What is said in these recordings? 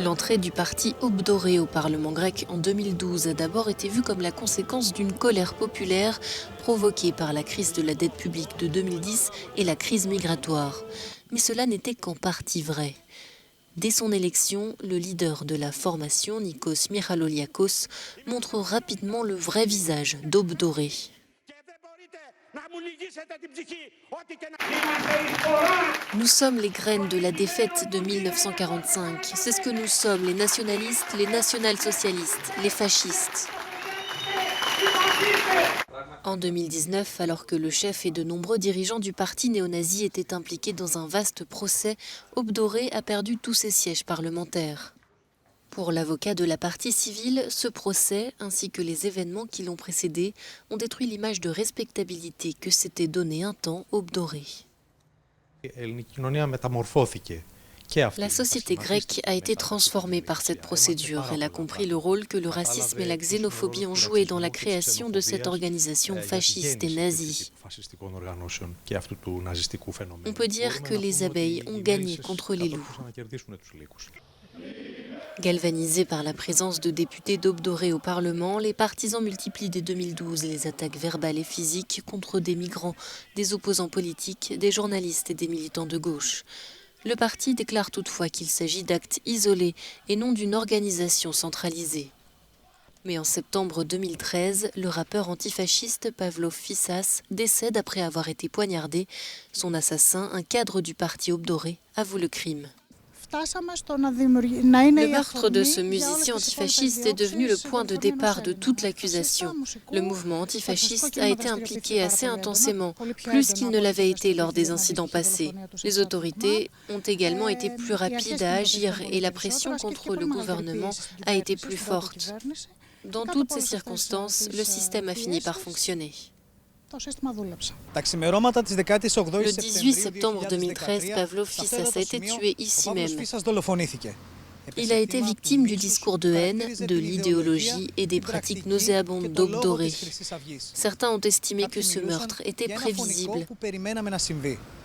L'entrée du parti Aube dorée au Parlement grec en 2012 a d'abord été vue comme la conséquence d'une colère populaire provoquée par la crise de la dette publique de 2010 et la crise migratoire. Mais cela n'était qu'en partie vrai. Dès son élection, le leader de la formation, Nikos Michaloliakos, montre rapidement le vrai visage d'Aube dorée. Nous sommes les graines de la défaite de 1945. C'est ce que nous sommes, les nationalistes, les national-socialistes, les fascistes. En 2019, alors que le chef et de nombreux dirigeants du parti néo-nazi étaient impliqués dans un vaste procès, Aube dorée a perdu tous ses sièges parlementaires. Pour l'avocat de la partie civile, ce procès, ainsi que les événements qui l'ont précédé, ont détruit l'image de respectabilité que s'était donné un temps Aube dorée. La société grecque a été transformée par cette procédure. Elle a compris le rôle que le racisme et la xénophobie ont joué dans la création de cette organisation fasciste et nazie. On peut dire que les abeilles ont gagné contre les loups. Galvanisés par la présence de députés d'Aube dorée au Parlement, les partisans multiplient dès 2012 les attaques verbales et physiques contre des migrants, des opposants politiques, des journalistes et des militants de gauche. Le parti déclare toutefois qu'il s'agit d'actes isolés et non d'une organisation centralisée. Mais en septembre 2013, le rappeur antifasciste Pavlos Fyssas décède après avoir été poignardé. Son assassin, un cadre du parti Aube dorée, avoue le crime. Le meurtre de ce musicien antifasciste est devenu le point de départ de toute l'accusation. Le mouvement antifasciste a été impliqué assez intensément, plus qu'il ne l'avait été lors des incidents passés. Les autorités ont également été plus rapides à agir et la pression contre le gouvernement a été plus forte. Dans toutes ces circonstances, le système a fini par fonctionner. Le 18 septembre 2013, Pavlos Fyssas a été tué ici même. Il a été victime du discours de haine, de l'idéologie et des pratiques nauséabondes d'Aube dorée. Certains ont estimé que ce meurtre était prévisible.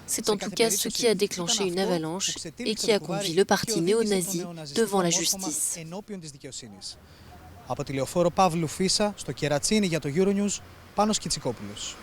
C'est en tout cas ce qui a déclenché une avalanche et qui a conduit le parti néo-nazi devant la justice. Από τη λεωφόρο Παύλου Φύσα στο Κερατσίνι για το Euronews, Πάνος Κιτσικόπουλος.